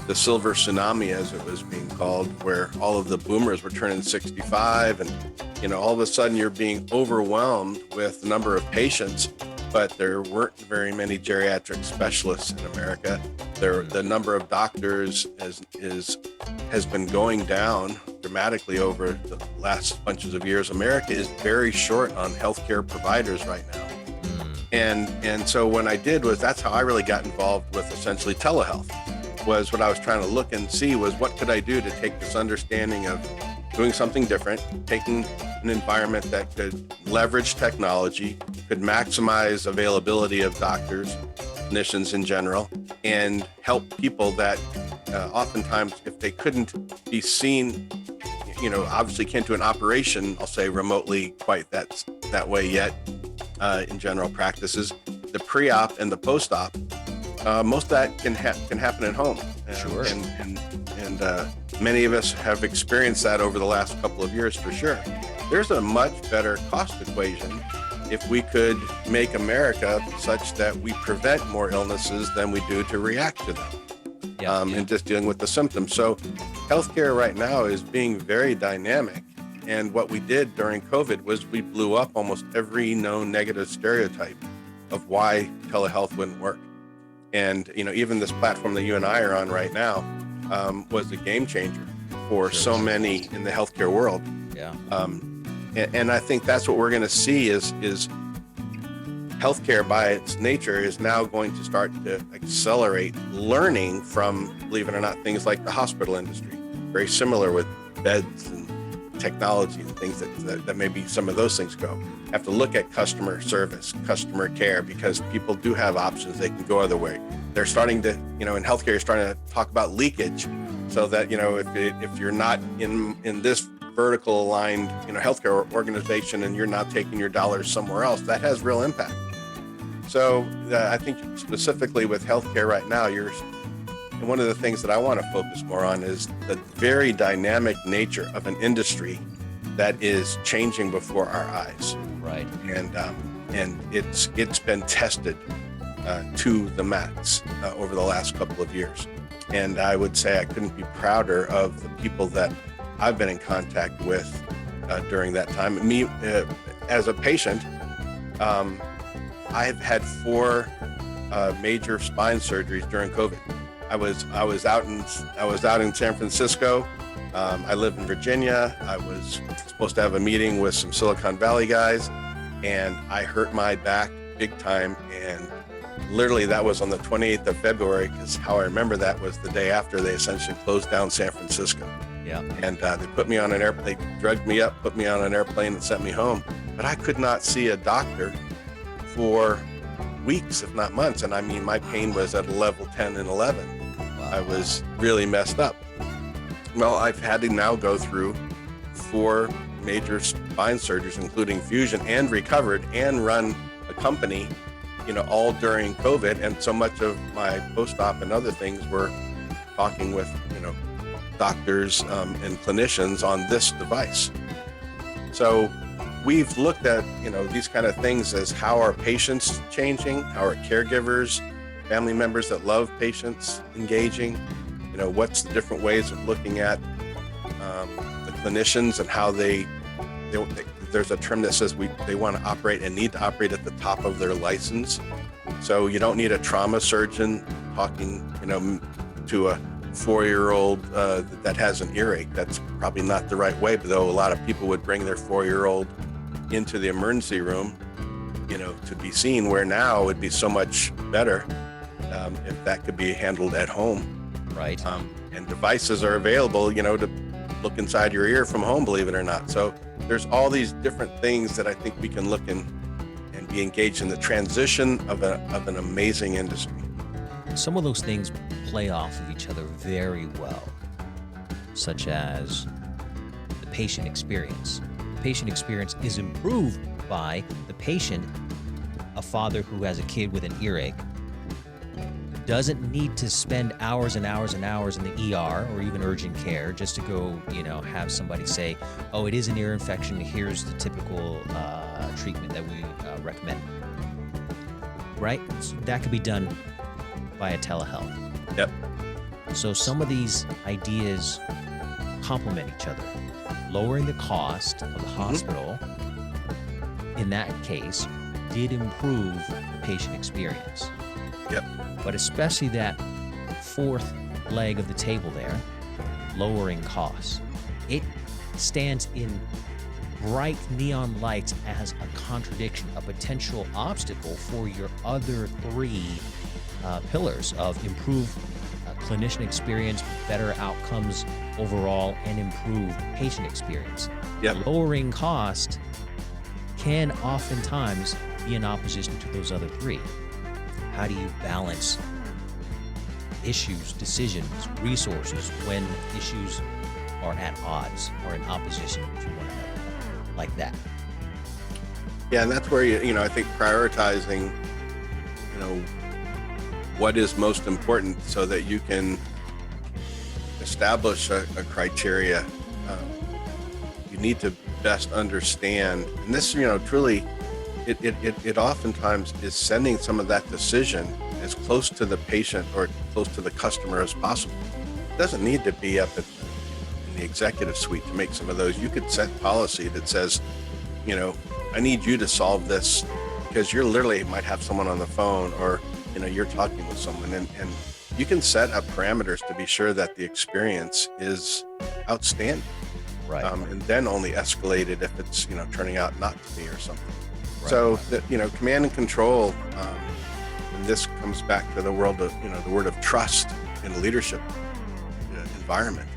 the silver tsunami, as it was being called, where all of the boomers were turning 65, and all of a sudden you're being overwhelmed with the number of patients, but there weren't very many geriatric specialists in America. The number of doctors has been going down dramatically over the last bunches of years. America is very short on healthcare providers right now. And so what I did was, that's how I really got involved with essentially telehealth. Was what I was trying to look and see was, what could I do to take this understanding of doing something different, taking an environment that could leverage technology, could maximize availability of doctors, clinicians in general, and help people that oftentimes, if they couldn't be seen, obviously can't do an operation, I'll say remotely quite that way yet in general practices, the pre-op and the post-op, most of that can happen at home. Sure. And many of us have experienced that over the last couple of years for sure. There's a much better cost equation if we could make America such that we prevent more illnesses than we do to react to them. And just dealing with the symptoms. So healthcare right now is being very dynamic. And what we did during COVID was we blew up almost every known negative stereotype of why telehealth wouldn't work. And, even this platform that you and I are on right now was a game changer for so many in the healthcare world. Yeah. And I think that's what we're going to see is healthcare by its nature is now going to start to accelerate learning from, believe it or not, things like the hospital industry. Very similar with beds and technology and things that maybe some of those things go. Have to look at customer service, customer care, because people do have options. They can go other way. They're starting to, in healthcare, you're starting to talk about leakage, so that, if you're not in this vertical aligned, healthcare organization, and you're not taking your dollars somewhere else, that has real impact. So I think specifically with healthcare right now, and one of the things that I want to focus more on is the very dynamic nature of an industry that is changing before our eyes. Right. And it's been tested to the max over the last couple of years. And I would say I couldn't be prouder of the people that I've been in contact with during that time. Me, as a patient, I've had 4 major spine surgeries during COVID. I was out in San Francisco. I live in Virginia. I was supposed to have a meeting with some Silicon Valley guys, and I hurt my back big time. And literally that was on the 28th of February, because how I remember that was the day after they essentially closed down San Francisco. Yeah. And they put me on an airplane, they drugged me up, put me on an airplane and sent me home. But I could not see a doctor for weeks, if not months. And I mean, my pain was at a level 10 and 11. Wow. I was really messed up. Well, I've had to now go through 4 major spine surgeries, including fusion, and recovered and run a company, all during COVID. And so much of my post-op and other things were talking with, doctors and clinicians on this device. So we've looked at, these kind of things as how are patients changing, how are caregivers, family members that love patients engaging, what's the different ways of looking at the clinicians and how there's a term that says they want to operate and need to operate at the top of their license. So you don't need a trauma surgeon talking, to a 4-year-old that has an earache. That's probably not the right way, but though a lot of people would bring their 4-year-old into the emergency room, to be seen, where now it would be so much better if that could be handled at home. Right. And devices are available, to look inside your ear from home, believe it or not. So there's all these different things that I think we can look in and be engaged in the transition of an amazing industry. Some of those things play off of each other very well, such as the patient experience. The patient experience is improved by the patient, a father who has a kid with an earache, doesn't need to spend hours and hours and hours in the ER or even urgent care just to go, have somebody say, oh, it is an ear infection. Here's the typical treatment that we recommend. Right? So that could be done via telehealth. Yep. So some of these ideas complement each other. Lowering the cost of the hospital, in that case, did improve the patient experience. Yep. But especially that 4th leg of the table there, lowering costs. It stands in bright neon lights as a contradiction, a potential obstacle for your other 3 pillars of improved clinician experience, better outcomes overall, and improved patient experience. Yep. Lowering cost can oftentimes be in opposition to those other 3. How do you balance issues, decisions, resources when issues are at odds or in opposition to one another like that? Yeah, and that's where I think prioritizing, what is most important so that you can establish a criteria. You need to best understand, and this, truly, it oftentimes is sending some of that decision as close to the patient or close to the customer as possible. It doesn't need to be up in the executive suite to make some of those. You could set policy that says, I need you to solve this, because you literally might have someone on the phone, or you're talking with someone, and you can set up parameters to be sure that the experience is outstanding. Right. And then only escalate it if it's turning out not to be or something. Right. So that command and control, and this comes back to the world of the word of trust in a leadership environment.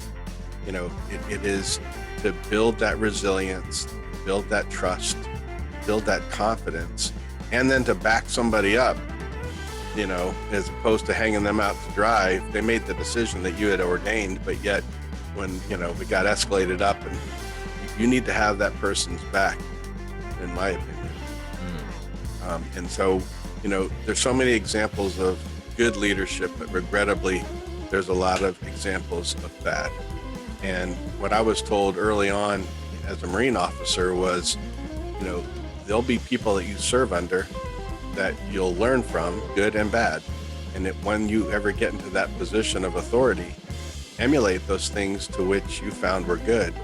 It is to build that resilience, build that trust, build that confidence, and then to back somebody up. As opposed to hanging them out to dry. They made the decision that you had ordained, but yet when, it got escalated up, and you need to have that person's back, in my opinion. And so, there's so many examples of good leadership, but regrettably, there's a lot of examples of bad. And what I was told early on as a Marine officer was, there'll be people that you serve under that you'll learn from, good and bad. And that when you ever get into that position of authority, emulate those things to which you found were good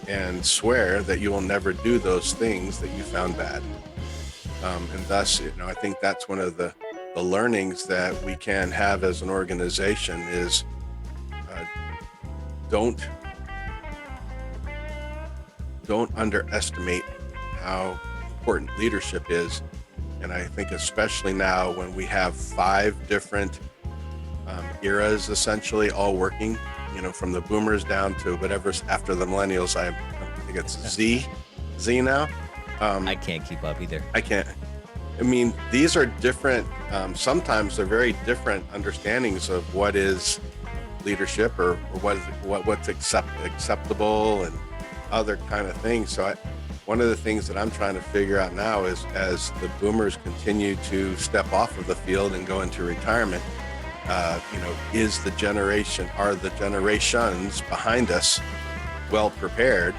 and swear that you will never do those things that you found bad. And thus, I think that's one of the learnings that we can have as an organization is don't underestimate how important leadership is. And I think especially now when we have 5 different eras essentially all working, from the boomers down to whatever's after the millennials. I think it's Z now. I can't keep up either. I can't. I mean, these are different. Sometimes they're very different understandings of what is leadership or what's acceptable and other kind of things. So one of the things that I'm trying to figure out now is as the boomers continue to step off of the field and go into retirement, are the generations behind us well prepared?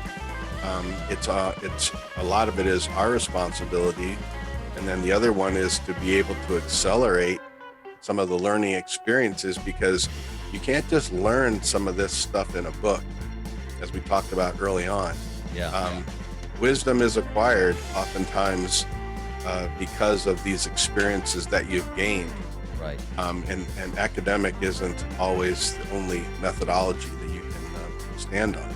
It's a lot of it is our responsibility. And then the other one is to be able to accelerate some of the learning experiences, because you can't just learn some of this stuff in a book, as we talked about early on. Wisdom is acquired oftentimes because of these experiences that you've gained. Right. And academic isn't always the only methodology that you can stand on.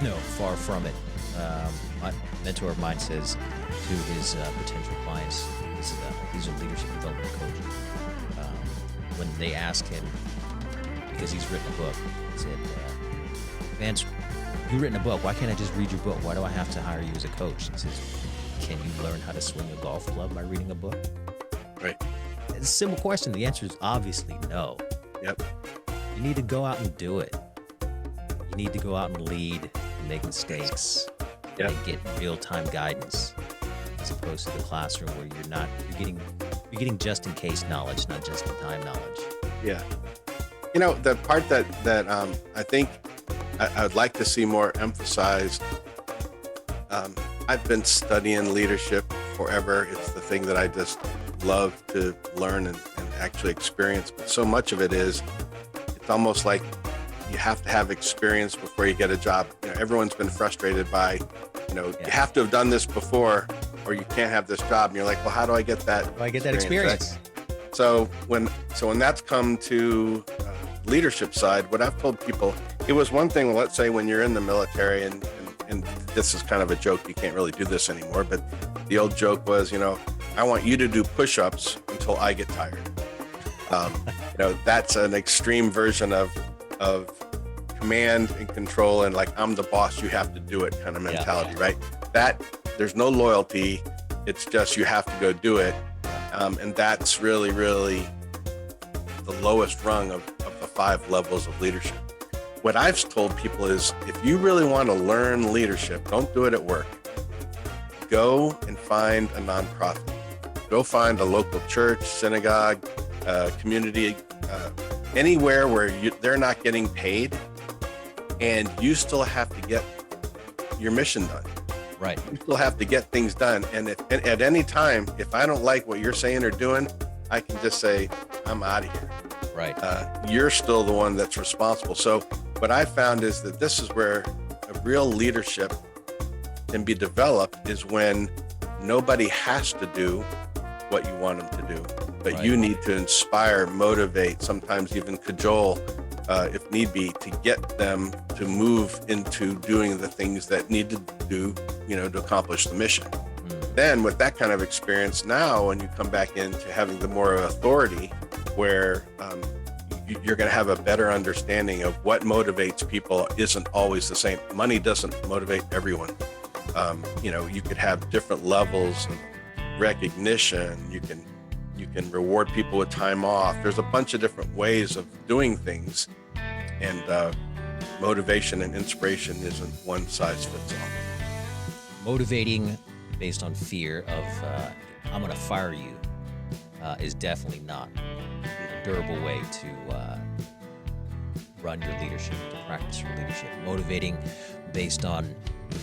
No, far from it. A mentor of mine says to his potential clients, he's a leadership development coach. When they ask him, because he's written a book, he said, Vance, you've written a book. Why can't I just read your book? Why do I have to hire you as a coach? He says, can you learn how to swing a golf club by reading a book? Right. It's a simple question. The answer is obviously no. Yep. You need to go out and do it. You need to go out and lead and make mistakes. Yep. And get real-time guidance, as opposed to the classroom where you're getting just-in-case knowledge, not just-in-time knowledge. Yeah. The part that I think I would like to see more emphasized, I've been studying leadership forever. It's the thing that I just love to learn and actually experience. But so much of it is, it's almost like you have to have experience before you get a job. Everyone's been frustrated by, you have to have done this before or you can't have this job. And you're like, well, how do I get that? How do I get that experience? So when that's come to leadership side, what I've told people, it was one thing, let's say when you're in the military and this is kind of a joke, you can't really do this anymore, but the old joke was, I want you to do push-ups until I get tired. That's an extreme version of command and control and like, I'm the boss, you have to do it kind of mentality, right? That there's no loyalty. It's just, you have to go do it. And that's really, really the lowest rung of the 5 levels of leadership. What I've told people is, if you really want to learn leadership, don't do it at work. Go and find a nonprofit. Go find a local church, synagogue, community, anywhere where they're not getting paid, and you still have to get your mission done. Right. You still have to get things done. And at any time, if I don't like what you're saying or doing, I can just say, I'm out of here. Right. You're still the one that's responsible. So what I found is that this is where a real leadership can be developed, is when nobody has to do what you want them to do, but right. You need to inspire, motivate, sometimes even cajole, if need be, to get them to move into doing the things that need to do, to accomplish the mission. Then with that kind of experience, now when you come back into having the more authority, where you're going to have a better understanding of what motivates people isn't always the same. Money doesn't motivate everyone. You could have different levels of recognition. You can reward people with time off. There's a bunch of different ways of doing things, and motivation and inspiration isn't one size fits all. Motivating based on fear of I'm going to fire you is definitely not a durable way to run your leadership, to practice your leadership. Motivating based on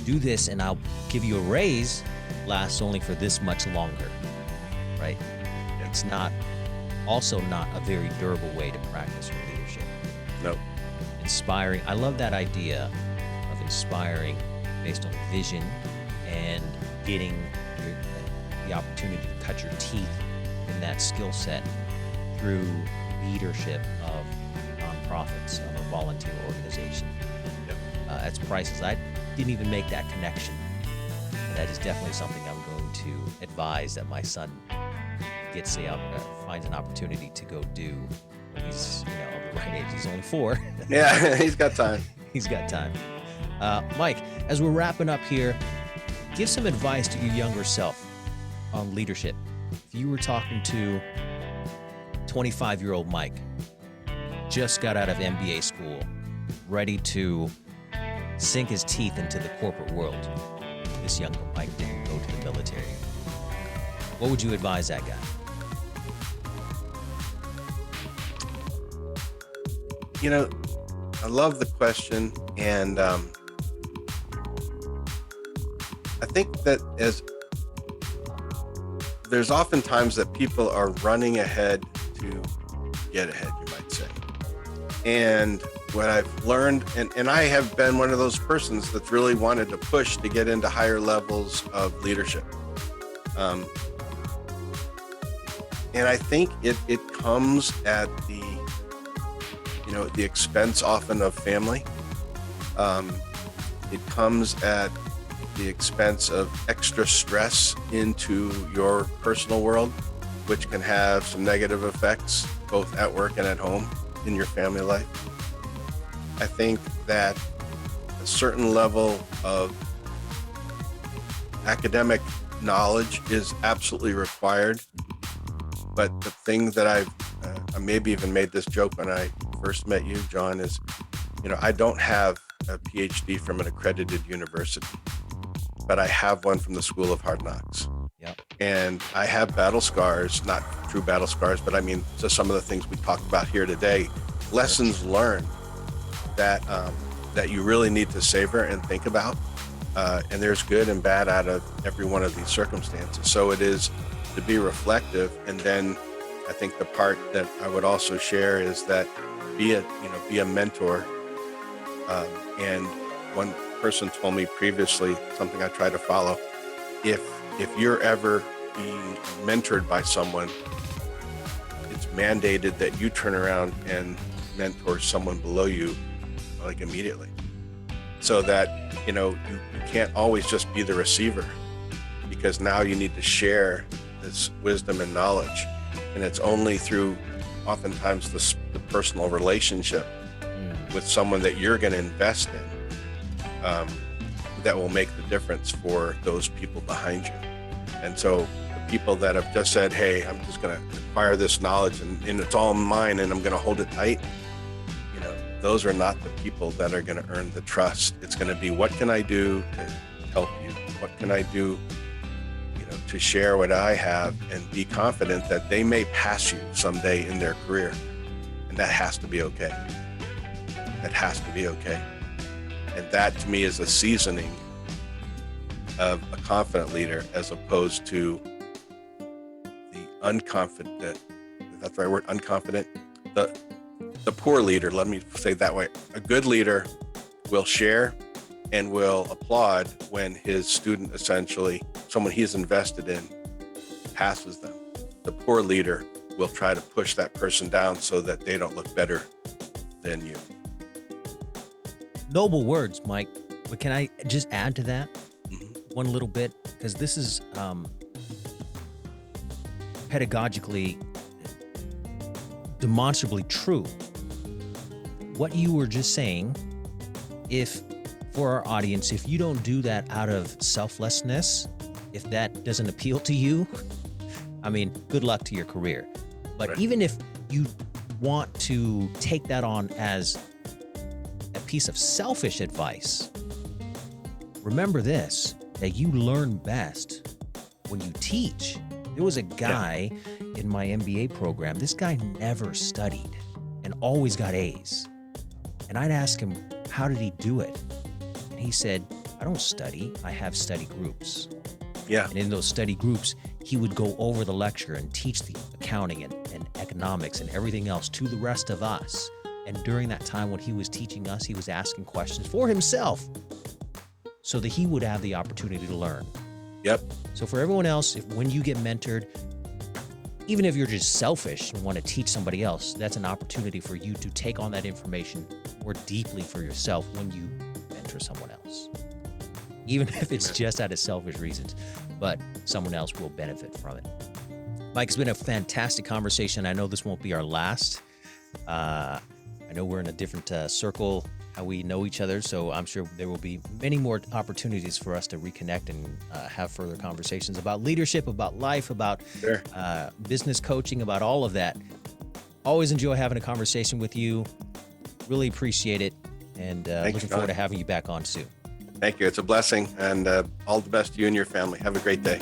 do this and I'll give you a raise lasts only for this much longer, right? It's not a very durable way to practice your leadership. No. Inspiring. I love that idea of inspiring based on vision and getting the opportunity to cut your teeth in that skill set through leadership of nonprofits, of a volunteer organization. Yep. That's priceless. I didn't even make that connection. And that is definitely something I'm going to advise that my son finds an opportunity to go do when he's, of the right age. He's only 4. Yeah, he's got time. He's got time. Mike, as we're wrapping up here, give some advice to your younger self on leadership. If you were talking to 25-year-old Mike, just got out of MBA school, ready to sink his teeth into the corporate world, this younger Mike didn't go to the military, what would you advise that guy? I love the question, and I think that there's often times that people are running ahead to get ahead, you might say. And what I've learned, and I have been one of those persons that's really wanted to push to get into higher levels of leadership. And I think it comes at the expense often of family. It comes at the expense of extra stress into your personal world, which can have some negative effects both at work and at home in your family life. I think that a certain level of academic knowledge is absolutely required. But the thing that I maybe even made this joke when I first met you, John, is, I don't have a PhD from an accredited university, but I have one from the School of Hard Knocks. Yep. And I have battle scars, not true battle scars, but I mean, so some of the things we talked about here today, lessons learned that you really need to savor and think about. And there's good and bad out of every one of these circumstances. So it is to be reflective. And then I think the part that I would also share is that be a mentor. And one person told me previously, something I try to follow, if you're ever being mentored by someone, it's mandated that you turn around and mentor someone below you, like immediately. So that, you can't always just be the receiver, because now you need to share this wisdom and knowledge. And it's only through oftentimes the personal relationship with someone that you're going to invest in that will make the difference for those people behind you. And so the people that have just said, hey, I'm just going to acquire this knowledge and it's all mine and I'm going to hold it tight, those are not the people that are going to earn the trust. It's going to be, what can I do to help you? What can I do, to share what I have and be confident that they may pass you someday in their career. And that has to be okay. That has to be okay. And that to me is a seasoning of a confident leader, as opposed to the unconfident, if that's the right word, unconfident, the poor leader, let me say it that way. A good leader will share and will applaud when his student, essentially someone he's invested in, passes them. The poor leader will try to push that person down so that they don't look better than you. Noble words, Mike. But can I just add to that one little bit? Because this is pedagogically, demonstrably true. What you were just saying, for our audience, if you don't do that out of selflessness, if that doesn't appeal to you, I mean, good luck to your career. But Right. Even if you want to take that on as a piece of selfish advice, remember this, that you learn best when you teach. There was a guy in my MBA program. This guy never studied and always got A's. And I'd ask him, how did he do it? And he said, I don't study. I have study groups. Yeah. And in those study groups, he would go over the lecture and teach the accounting and economics and everything else to the rest of us. And during that time when he was teaching us, he was asking questions for himself so that he would have the opportunity to learn. Yep. So for everyone else, when you get mentored, even if you're just selfish and want to teach somebody else, that's an opportunity for you to take on that information more deeply for yourself when you mentor someone else. Even if it's just out of selfish reasons, but someone else will benefit from it. Mike, it's been a fantastic conversation. I know this won't be our last. I know we're in a different circle, how we know each other, so I'm sure there will be many more opportunities for us to reconnect and have further conversations about leadership, about life, about business coaching, about all of that. Always enjoy having a conversation with you. Really appreciate it, and looking forward to having you back on soon. Thank you. It's a blessing, and all the best to you and your family. Have a great day.